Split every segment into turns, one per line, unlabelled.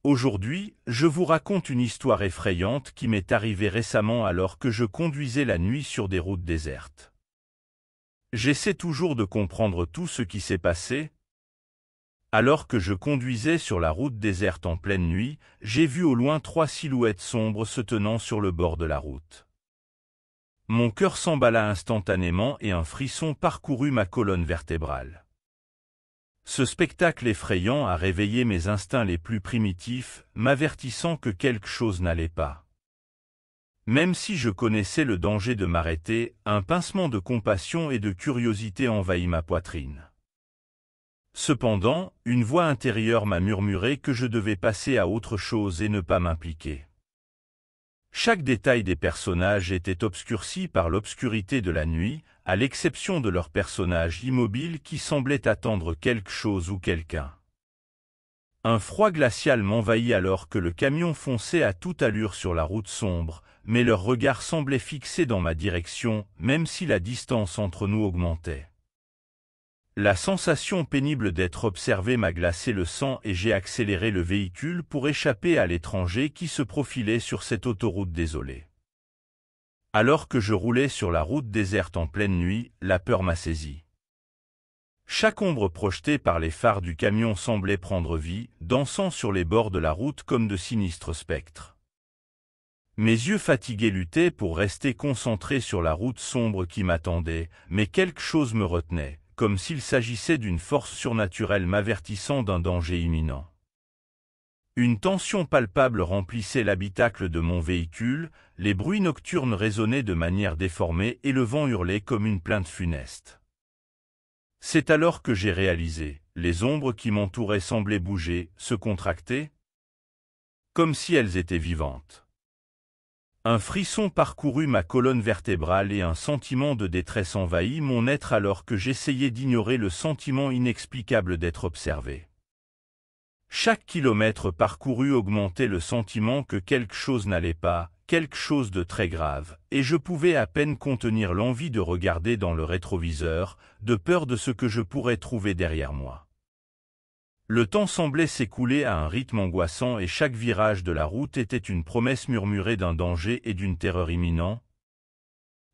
Aujourd'hui, je vous raconte une histoire effrayante qui m'est arrivée récemment alors que je conduisais la nuit sur des routes désertes. J'essaie toujours de comprendre tout ce qui s'est passé. Alors que je conduisais sur la route déserte en pleine nuit, j'ai vu au loin 3 silhouettes sombres se tenant sur le bord de la route. Mon cœur s'emballa instantanément et un frisson parcourut ma colonne vertébrale. Ce spectacle effrayant a réveillé mes instincts les plus primitifs, m'avertissant que quelque chose n'allait pas. Même si je connaissais le danger de m'arrêter, un pincement de compassion et de curiosité envahit ma poitrine. Cependant, une voix intérieure m'a murmuré que je devais passer à autre chose et ne pas m'impliquer. Chaque détail des personnages était obscurci par l'obscurité de la nuit, à l'exception de leurs personnages immobiles qui semblaient attendre quelque chose ou quelqu'un. Un froid glacial m'envahit alors que le camion fonçait à toute allure sur la route sombre, mais leur regard semblait fixé dans ma direction, même si la distance entre nous augmentait. La sensation pénible d'être observé m'a glacé le sang et j'ai accéléré le véhicule pour échapper à l'étranger qui se profilait sur cette autoroute désolée. Alors que je roulais sur la route déserte en pleine nuit, la peur m'a saisi. Chaque ombre projetée par les phares du camion semblait prendre vie, dansant sur les bords de la route comme de sinistres spectres. Mes yeux fatigués luttaient pour rester concentrés sur la route sombre qui m'attendait, mais quelque chose me retenait, comme s'il s'agissait d'une force surnaturelle m'avertissant d'un danger imminent. Une tension palpable remplissait l'habitacle de mon véhicule, les bruits nocturnes résonnaient de manière déformée et le vent hurlait comme une plainte funeste. C'est alors que j'ai réalisé, les ombres qui m'entouraient semblaient bouger, se contracter, comme si elles étaient vivantes. Un frisson parcourut ma colonne vertébrale et un sentiment de détresse envahit mon être alors que j'essayais d'ignorer le sentiment inexplicable d'être observé. Chaque kilomètre parcouru augmentait le sentiment que quelque chose n'allait pas, quelque chose de très grave, et je pouvais à peine contenir l'envie de regarder dans le rétroviseur, de peur de ce que je pourrais trouver derrière moi. Le temps semblait s'écouler à un rythme angoissant et chaque virage de la route était une promesse murmurée d'un danger et d'une terreur imminents.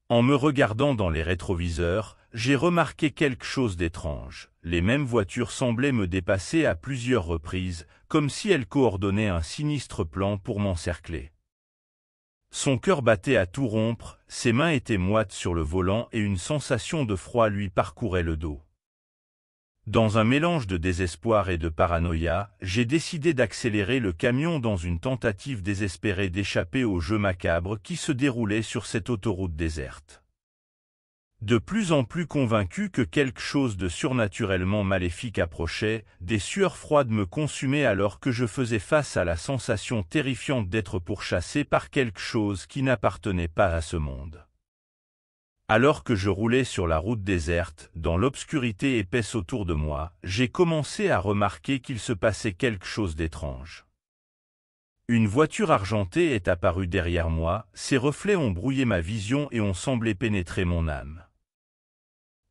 En me regardant dans les rétroviseurs, j'ai remarqué quelque chose d'étrange. Les mêmes voitures semblaient me dépasser à plusieurs reprises, comme si elles coordonnaient un sinistre plan pour m'encercler. Son cœur battait à tout rompre, ses mains étaient moites sur le volant et une sensation de froid lui parcourait le dos. Dans un mélange de désespoir et de paranoïa, j'ai décidé d'accélérer le camion dans une tentative désespérée d'échapper au jeu macabre qui se déroulait sur cette autoroute déserte. De plus en plus convaincu que quelque chose de surnaturellement maléfique approchait, des sueurs froides me consumaient alors que je faisais face à la sensation terrifiante d'être pourchassé par quelque chose qui n'appartenait pas à ce monde. Alors que je roulais sur la route déserte, dans l'obscurité épaisse autour de moi, j'ai commencé à remarquer qu'il se passait quelque chose d'étrange. Une voiture argentée est apparue derrière moi, ses reflets ont brouillé ma vision et ont semblé pénétrer mon âme.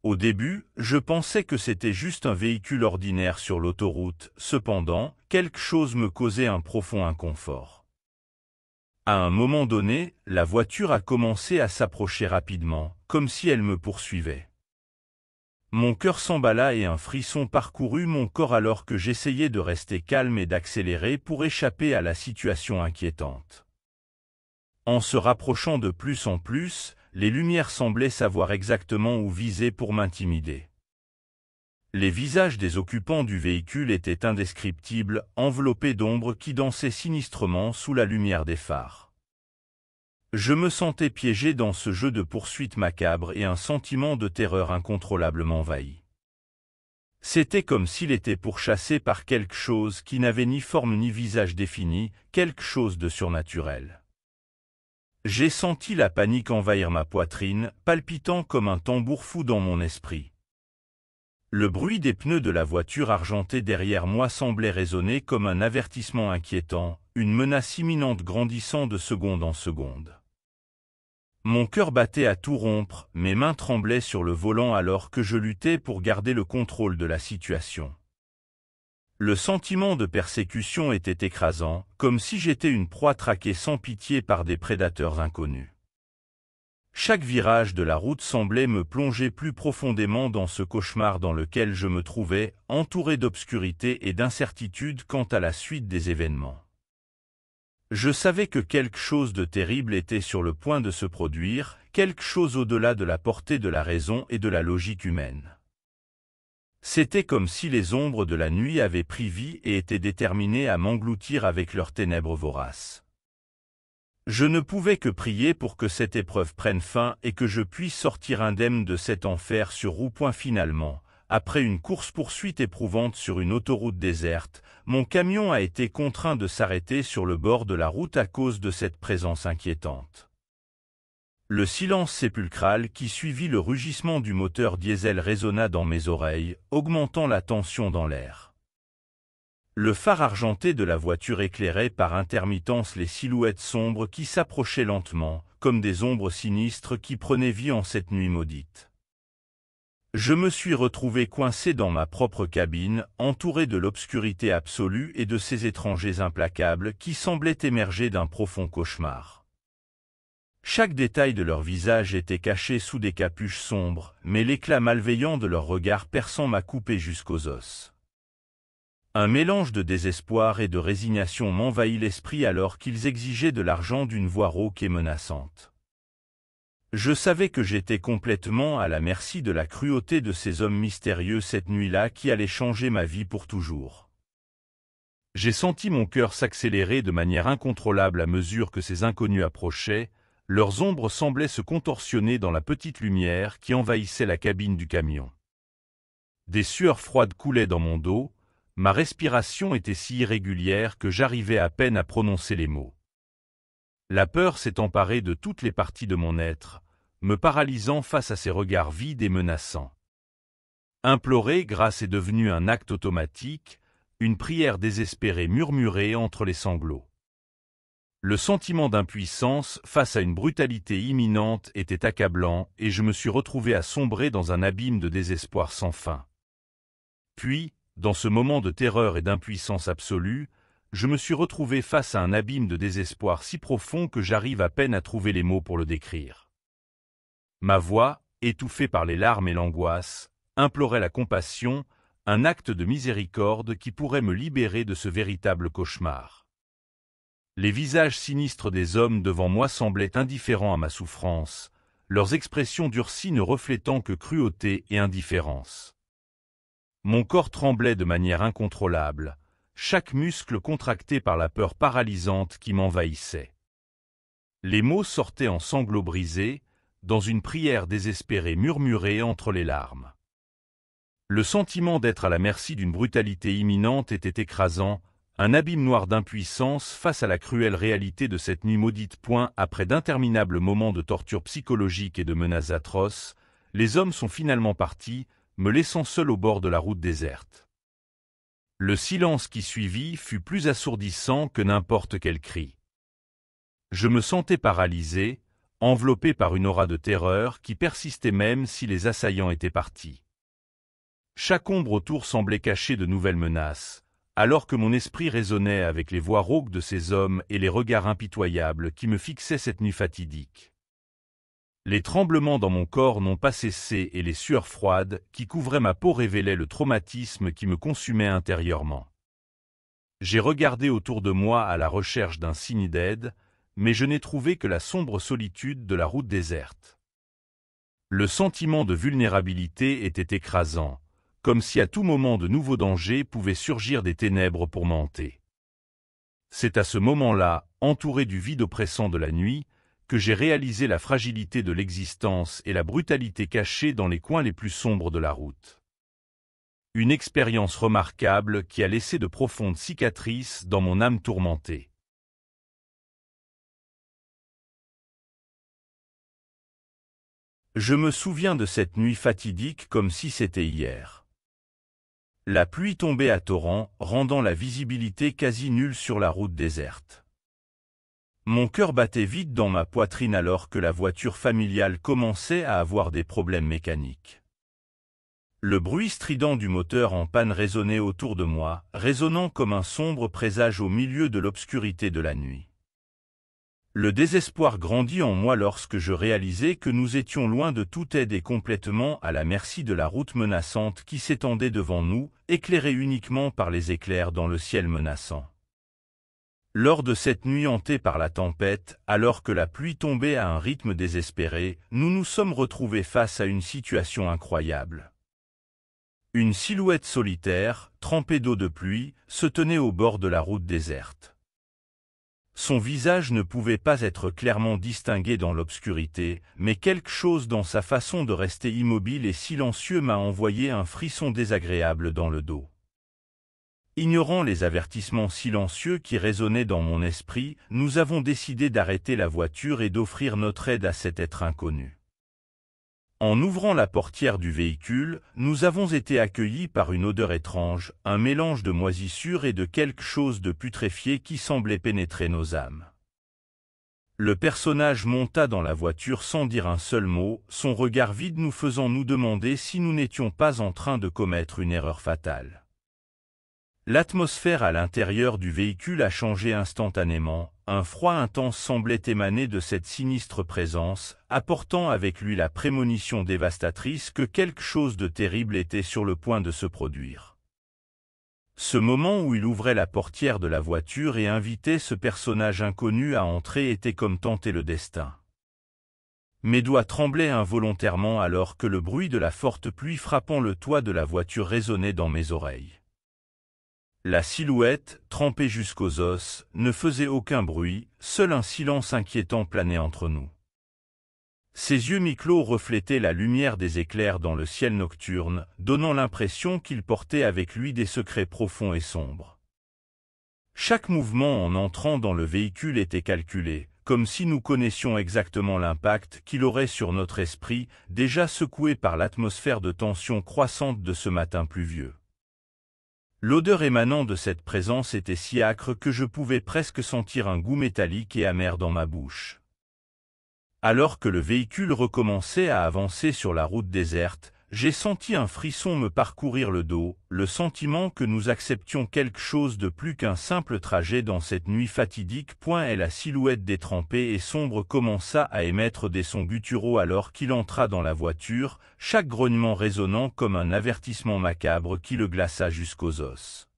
Au début, je pensais que c'était juste un véhicule ordinaire sur l'autoroute, cependant, quelque chose me causait un profond inconfort. À un moment donné, la voiture a commencé à s'approcher rapidement, comme si elle me poursuivait. Mon cœur s'emballa et un frisson parcourut mon corps alors que j'essayais de rester calme et d'accélérer pour échapper à la situation inquiétante. En se rapprochant de plus en plus, les lumières semblaient savoir exactement où viser pour m'intimider. Les visages des occupants du véhicule étaient indescriptibles, enveloppés d'ombres qui dansaient sinistrement sous la lumière des phares. Je me sentais piégé dans ce jeu de poursuite macabre et un sentiment de terreur incontrôlable m'envahit. C'était comme s'il était pourchassé par quelque chose qui n'avait ni forme ni visage défini, quelque chose de surnaturel. J'ai senti la panique envahir ma poitrine, palpitant comme un tambour fou dans mon esprit. Le bruit des pneus de la voiture argentée derrière moi semblait résonner comme un avertissement inquiétant, une menace imminente grandissant de seconde en seconde. Mon cœur battait à tout rompre, mes mains tremblaient sur le volant alors que je luttais pour garder le contrôle de la situation. Le sentiment de persécution était écrasant, comme si j'étais une proie traquée sans pitié par des prédateurs inconnus. Chaque virage de la route semblait me plonger plus profondément dans ce cauchemar dans lequel je me trouvais, entouré d'obscurité et d'incertitude quant à la suite des événements. Je savais que quelque chose de terrible était sur le point de se produire, quelque chose au-delà de la portée de la raison et de la logique humaine. C'était comme si les ombres de la nuit avaient pris vie et étaient déterminées à m'engloutir avec leurs ténèbres voraces. Je ne pouvais que prier pour que cette épreuve prenne fin et que je puisse sortir indemne de cet enfer sur roue. Finalement, après une course-poursuite éprouvante sur une autoroute déserte, mon camion a été contraint de s'arrêter sur le bord de la route à cause de cette présence inquiétante. Le silence sépulcral qui suivit le rugissement du moteur diesel résonna dans mes oreilles, augmentant la tension dans l'air. Le phare argenté de la voiture éclairait par intermittence les silhouettes sombres qui s'approchaient lentement, comme des ombres sinistres qui prenaient vie en cette nuit maudite. Je me suis retrouvé coincé dans ma propre cabine, entouré de l'obscurité absolue et de ces étrangers implacables qui semblaient émerger d'un profond cauchemar. Chaque détail de leur visage était caché sous des capuches sombres, mais l'éclat malveillant de leur regard perçant m'a coupé jusqu'aux os. Un mélange de désespoir et de résignation m'envahit l'esprit alors qu'ils exigeaient de l'argent d'une voix rauque et menaçante. Je savais que j'étais complètement à la merci de la cruauté de ces hommes mystérieux cette nuit-là qui allaient changer ma vie pour toujours. J'ai senti mon cœur s'accélérer de manière incontrôlable à mesure que ces inconnus approchaient. Leurs ombres semblaient se contorsionner dans la petite lumière qui envahissait la cabine du camion. Des sueurs froides coulaient dans mon dos, ma respiration était si irrégulière que j'arrivais à peine à prononcer les mots. La peur s'est emparée de toutes les parties de mon être, me paralysant face à ces regards vides et menaçants. Implorer grâce est devenu un acte automatique, une prière désespérée murmurée entre les sanglots. Le sentiment d'impuissance face à une brutalité imminente était accablant et je me suis retrouvé à sombrer dans un abîme de désespoir sans fin. Puis, dans ce moment de terreur et d'impuissance absolue, je me suis retrouvé face à un abîme de désespoir si profond que j'arrive à peine à trouver les mots pour le décrire. Ma voix, étouffée par les larmes et l'angoisse, implorait la compassion, un acte de miséricorde qui pourrait me libérer de ce véritable cauchemar. Les visages sinistres des hommes devant moi semblaient indifférents à ma souffrance, leurs expressions durcies ne reflétant que cruauté et indifférence. Mon corps tremblait de manière incontrôlable, chaque muscle contracté par la peur paralysante qui m'envahissait. Les mots sortaient en sanglots brisés, dans une prière désespérée murmurée entre les larmes. Le sentiment d'être à la merci d'une brutalité imminente était écrasant, un abîme noir d'impuissance face à la cruelle réalité de cette nuit maudite. Après d'interminables moments de torture psychologique et de menaces atroces, les hommes sont finalement partis, me laissant seul au bord de la route déserte. Le silence qui suivit fut plus assourdissant que n'importe quel cri. Je me sentais paralysé, enveloppé par une aura de terreur qui persistait même si les assaillants étaient partis. Chaque ombre autour semblait cacher de nouvelles menaces, alors que mon esprit résonnait avec les voix rauques de ces hommes et les regards impitoyables qui me fixaient cette nuit fatidique. Les tremblements dans mon corps n'ont pas cessé et les sueurs froides qui couvraient ma peau révélaient le traumatisme qui me consumait intérieurement. J'ai regardé autour de moi à la recherche d'un signe d'aide, mais je n'ai trouvé que la sombre solitude de la route déserte. Le sentiment de vulnérabilité était écrasant, comme si à tout moment de nouveaux dangers pouvaient surgir des ténèbres pour m'hanter. C'est à ce moment-là, entouré du vide oppressant de la nuit, que j'ai réalisé la fragilité de l'existence et la brutalité cachée dans les coins les plus sombres de la route. Une expérience remarquable qui a laissé de profondes cicatrices dans mon âme tourmentée. Je me souviens de cette nuit fatidique comme si c'était hier. La pluie tombait à torrents, rendant la visibilité quasi nulle sur la route déserte. Mon cœur battait vite dans ma poitrine alors que la voiture familiale commençait à avoir des problèmes mécaniques. Le bruit strident du moteur en panne résonnait autour de moi, résonnant comme un sombre présage au milieu de l'obscurité de la nuit. Le désespoir grandit en moi lorsque je réalisai que nous étions loin de toute aide et complètement à la merci de la route menaçante qui s'étendait devant nous, éclairée uniquement par les éclairs dans le ciel menaçant. Lors de cette nuit hantée par la tempête, alors que la pluie tombait à un rythme désespéré, nous nous sommes retrouvés face à une situation incroyable. Une silhouette solitaire, trempée d'eau de pluie, se tenait au bord de la route déserte. Son visage ne pouvait pas être clairement distingué dans l'obscurité, mais quelque chose dans sa façon de rester immobile et silencieux m'a envoyé un frisson désagréable dans le dos. Ignorant les avertissements silencieux qui résonnaient dans mon esprit, nous avons décidé d'arrêter la voiture et d'offrir notre aide à cet être inconnu. En ouvrant la portière du véhicule, nous avons été accueillis par une odeur étrange, un mélange de moisissure et de quelque chose de putréfié qui semblait pénétrer nos âmes. Le personnage monta dans la voiture sans dire un seul mot, son regard vide nous faisant nous demander si nous n'étions pas en train de commettre une erreur fatale. L'atmosphère à l'intérieur du véhicule a changé instantanément, un froid intense semblait émaner de cette sinistre présence, apportant avec lui la prémonition dévastatrice que quelque chose de terrible était sur le point de se produire. Ce moment où il ouvrait la portière de la voiture et invitait ce personnage inconnu à entrer était comme tenter le destin. Mes doigts tremblaient involontairement alors que le bruit de la forte pluie frappant le toit de la voiture résonnait dans mes oreilles. La silhouette, trempée jusqu'aux os, ne faisait aucun bruit, seul un silence inquiétant planait entre nous. Ses yeux mi-clos reflétaient la lumière des éclairs dans le ciel nocturne, donnant l'impression qu'il portait avec lui des secrets profonds et sombres. Chaque mouvement en entrant dans le véhicule était calculé, comme si nous connaissions exactement l'impact qu'il aurait sur notre esprit, déjà secoué par l'atmosphère de tension croissante de ce matin pluvieux. L'odeur émanant de cette présence était si âcre que je pouvais presque sentir un goût métallique et amer dans ma bouche. Alors que le véhicule recommençait à avancer sur la route déserte, j'ai senti un frisson me parcourir le dos, le sentiment que nous acceptions quelque chose de plus qu'un simple trajet dans cette nuit fatidique. Et la silhouette détrempée et sombre commença à émettre des sons gutturaux alors qu'il entra dans la voiture, chaque grognement résonnant comme un avertissement macabre qui le glaça jusqu'aux os.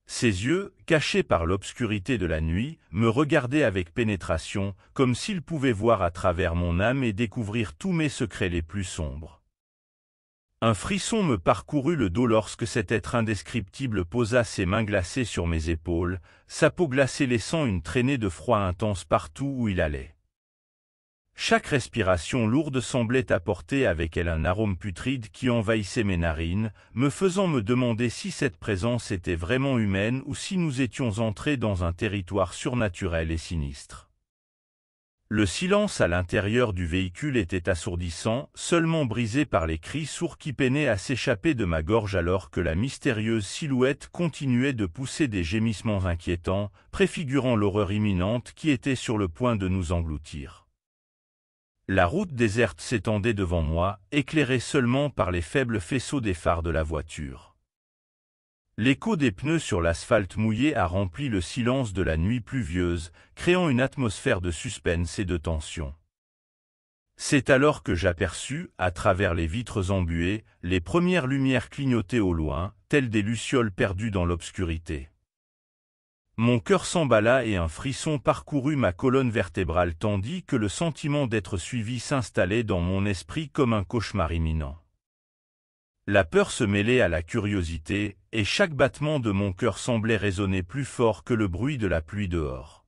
Ses yeux, cachés par l'obscurité de la nuit, me regardaient avec pénétration, comme s'ils pouvaient voir à travers mon âme et découvrir tous mes secrets les plus sombres. Un frisson me parcourut le dos lorsque cet être indescriptible posa ses mains glacées sur mes épaules, sa peau glacée laissant une traînée de froid intense partout où il allait. Chaque respiration lourde semblait apporter avec elle un arôme putride qui envahissait mes narines, me faisant me demander si cette présence était vraiment humaine ou si nous étions entrés dans un territoire surnaturel et sinistre. Le silence à l'intérieur du véhicule était assourdissant, seulement brisé par les cris sourds qui peinaient à s'échapper de ma gorge alors que la mystérieuse silhouette continuait de pousser des gémissements inquiétants, préfigurant l'horreur imminente qui était sur le point de nous engloutir. La route déserte s'étendait devant moi, éclairée seulement par les faibles faisceaux des phares de la voiture. L'écho des pneus sur l'asphalte mouillé a rempli le silence de la nuit pluvieuse, créant une atmosphère de suspense et de tension. C'est alors que j'aperçus, à travers les vitres embuées, les premières lumières clignoter au loin, telles des lucioles perdues dans l'obscurité. Mon cœur s'emballa et un frisson parcourut ma colonne vertébrale tandis que le sentiment d'être suivi s'installait dans mon esprit comme un cauchemar imminent. La peur se mêlait à la curiosité, et chaque battement de mon cœur semblait résonner plus fort que le bruit de la pluie dehors.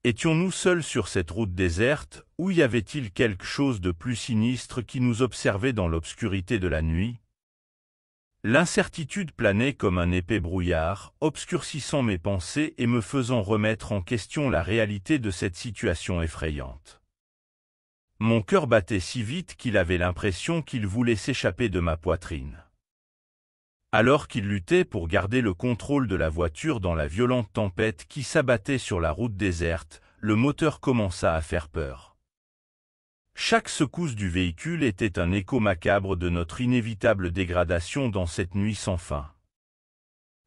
Étions-nous seuls sur cette route déserte, ou y avait-il quelque chose de plus sinistre qui nous observait dans l'obscurité de la nuit? L'incertitude planait comme un épais brouillard, obscurcissant mes pensées et me faisant remettre en question la réalité de cette situation effrayante. Mon cœur battait si vite qu'il avait l'impression qu'il voulait s'échapper de ma poitrine. Alors qu'il luttait pour garder le contrôle de la voiture dans la violente tempête qui s'abattait sur la route déserte, le moteur commença à faire peur. Chaque secousse du véhicule était un écho macabre de notre inévitable dégradation dans cette nuit sans fin.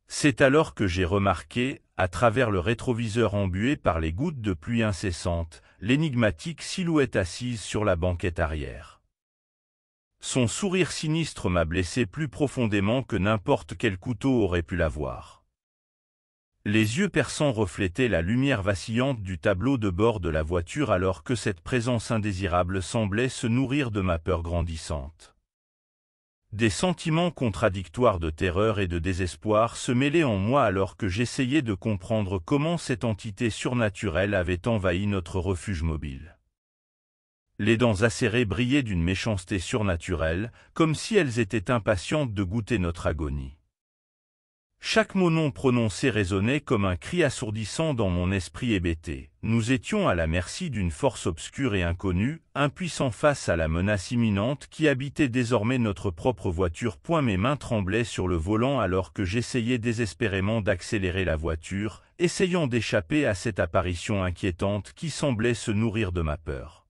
C'est alors que j'ai remarqué, à travers le rétroviseur embué par les gouttes de pluie incessantes, l'énigmatique silhouette assise sur la banquette arrière. Son sourire sinistre m'a blessé plus profondément que n'importe quel couteau aurait pu l'avoir. Les yeux perçants reflétaient la lumière vacillante du tableau de bord de la voiture alors que cette présence indésirable semblait se nourrir de ma peur grandissante. Des sentiments contradictoires de terreur et de désespoir se mêlaient en moi alors que j'essayais de comprendre comment cette entité surnaturelle avait envahi notre refuge mobile. Les dents acérées brillaient d'une méchanceté surnaturelle, comme si elles étaient impatientes de goûter notre agonie. Chaque mot non prononcé résonnait comme un cri assourdissant dans mon esprit hébété. Nous étions à la merci d'une force obscure et inconnue, impuissants face à la menace imminente qui habitait désormais notre propre voiture. Mes mains tremblaient sur le volant alors que j'essayais désespérément d'accélérer la voiture, essayant d'échapper à cette apparition inquiétante qui semblait se nourrir de ma peur.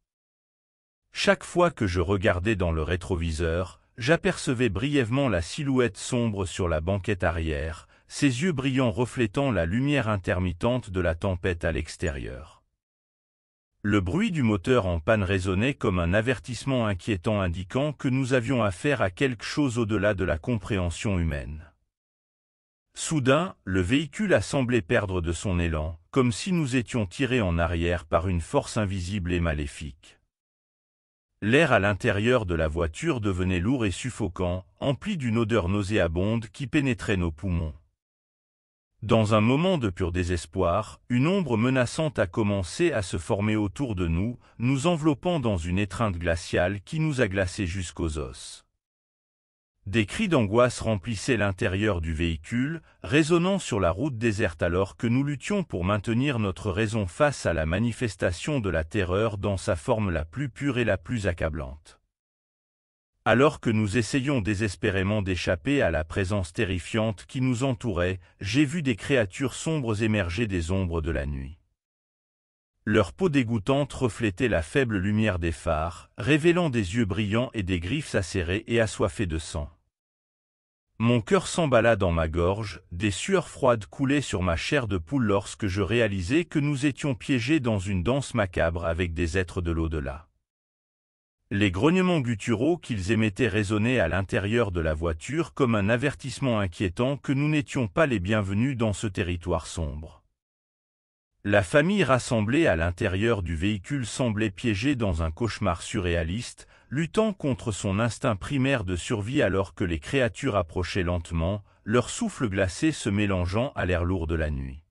Chaque fois que je regardais dans le rétroviseur, j'apercevais brièvement la silhouette sombre sur la banquette arrière, ses yeux brillants reflétant la lumière intermittente de la tempête à l'extérieur. Le bruit du moteur en panne résonnait comme un avertissement inquiétant indiquant que nous avions affaire à quelque chose au-delà de la compréhension humaine. Soudain, le véhicule a semblé perdre de son élan, comme si nous étions tirés en arrière par une force invisible et maléfique. L'air à l'intérieur de la voiture devenait lourd et suffocant, empli d'une odeur nauséabonde qui pénétrait nos poumons. Dans un moment de pur désespoir, une ombre menaçante a commencé à se former autour de nous, nous enveloppant dans une étreinte glaciale qui nous a glacés jusqu'aux os. Des cris d'angoisse remplissaient l'intérieur du véhicule, résonnant sur la route déserte alors que nous luttions pour maintenir notre raison face à la manifestation de la terreur dans sa forme la plus pure et la plus accablante. Alors que nous essayions désespérément d'échapper à la présence terrifiante qui nous entourait, j'ai vu des créatures sombres émerger des ombres de la nuit. Leur peau dégoûtante reflétait la faible lumière des phares, révélant des yeux brillants et des griffes acérées et assoiffées de sang. Mon cœur s'emballa dans ma gorge, des sueurs froides coulaient sur ma chair de poule lorsque je réalisai que nous étions piégés dans une danse macabre avec des êtres de l'au-delà. Les grognements gutturaux qu'ils émettaient résonnaient à l'intérieur de la voiture comme un avertissement inquiétant que nous n'étions pas les bienvenus dans ce territoire sombre. La famille rassemblée à l'intérieur du véhicule semblait piégée dans un cauchemar surréaliste, luttant contre son instinct primaire de survie alors que les créatures approchaient lentement, leur souffle glacé se mélangeant à l'air lourd de la nuit.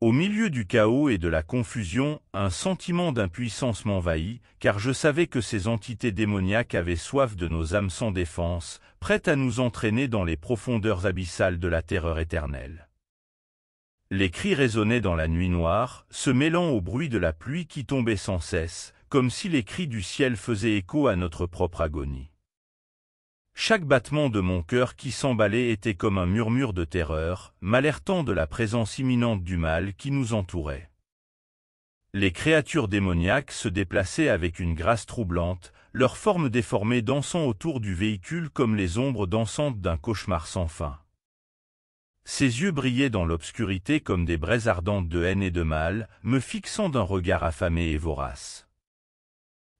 Au milieu du chaos et de la confusion, un sentiment d'impuissance m'envahit, car je savais que ces entités démoniaques avaient soif de nos âmes sans défense, prêtes à nous entraîner dans les profondeurs abyssales de la terreur éternelle. Les cris résonnaient dans la nuit noire, se mêlant au bruit de la pluie qui tombait sans cesse, comme si les cris du ciel faisaient écho à notre propre agonie. Chaque battement de mon cœur qui s'emballait était comme un murmure de terreur, m'alertant de la présence imminente du mal qui nous entourait. Les créatures démoniaques se déplaçaient avec une grâce troublante, leurs formes déformées dansant autour du véhicule comme les ombres dansantes d'un cauchemar sans fin. Ses yeux brillaient dans l'obscurité comme des braises ardentes de haine et de mal, me fixant d'un regard affamé et vorace.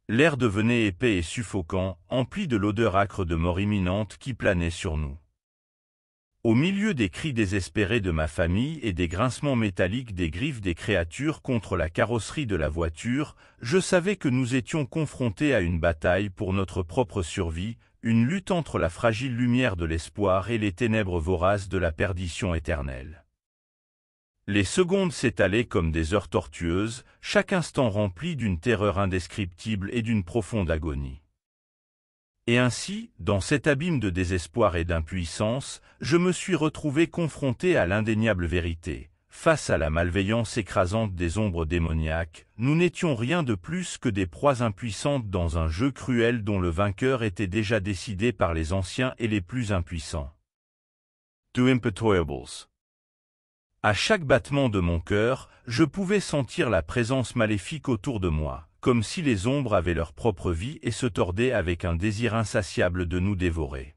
L'air devenait épais et suffocant, empli de l'odeur âcre de mort imminente qui planait sur nous. Au milieu des cris désespérés de ma famille et des grincements métalliques des griffes des créatures contre la carrosserie de la voiture, je savais que nous étions confrontés à une bataille pour notre propre survie, une lutte entre la fragile lumière de l'espoir et les ténèbres voraces de la perdition éternelle. Les secondes s'étalaient comme des heures tortueuses, chaque instant rempli d'une terreur indescriptible et d'une profonde agonie. Et ainsi, dans cet abîme de désespoir et d'impuissance, je me suis retrouvé confronté à l'indéniable vérité. Face à la malveillance écrasante des ombres démoniaques, nous n'étions rien de plus que des proies impuissantes dans un jeu cruel dont le vainqueur était déjà décidé par les anciens et les plus impuissants. The Impetorables. À chaque battement de mon cœur, je pouvais sentir la présence maléfique autour de moi, comme si les ombres avaient leur propre vie et se tordaient avec un désir insatiable de nous dévorer.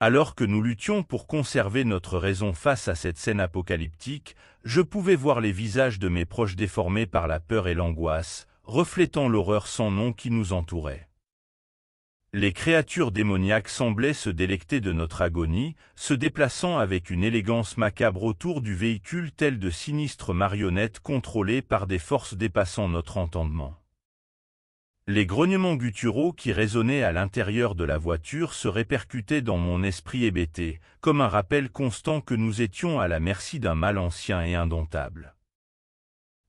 Alors que nous luttions pour conserver notre raison face à cette scène apocalyptique, je pouvais voir les visages de mes proches déformés par la peur et l'angoisse, reflétant l'horreur sans nom qui nous entourait. Les créatures démoniaques semblaient se délecter de notre agonie, se déplaçant avec une élégance macabre autour du véhicule telles de sinistres marionnettes contrôlées par des forces dépassant notre entendement. Les grognements gutturaux qui résonnaient à l'intérieur de la voiture se répercutaient dans mon esprit hébété, comme un rappel constant que nous étions à la merci d'un mal ancien et indomptable.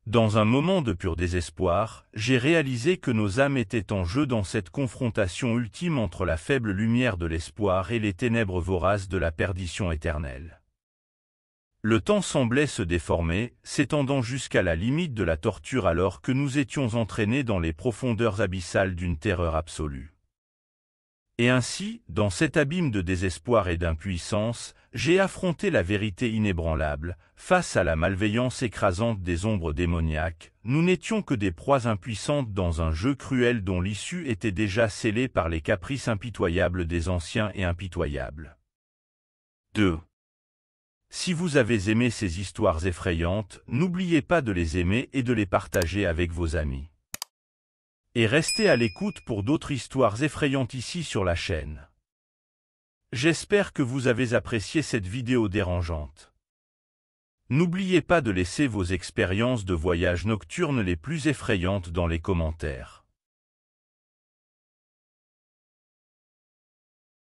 Dans un moment de pur désespoir, j'ai réalisé que nos âmes étaient en jeu dans cette confrontation ultime entre la faible lumière de l'espoir et les ténèbres voraces de la perdition éternelle. Le temps semblait se déformer, s'étendant jusqu'à la limite de la torture alors que nous étions entraînés dans les profondeurs abyssales d'une terreur absolue. Et ainsi, dans cet abîme de désespoir et d'impuissance, j'ai affronté la vérité inébranlable. Face à la malveillance écrasante des ombres démoniaques, nous n'étions que des proies impuissantes dans un jeu cruel dont l'issue était déjà scellée par les caprices impitoyables des anciens et impitoyables. 2. Si vous avez aimé ces histoires effrayantes, n'oubliez pas de les aimer et de les partager avec vos amis. Et restez à l'écoute pour d'autres histoires effrayantes ici sur la chaîne. J'espère que vous avez apprécié cette vidéo dérangeante. N'oubliez pas de laisser vos expériences de voyage nocturne les plus effrayantes dans les commentaires.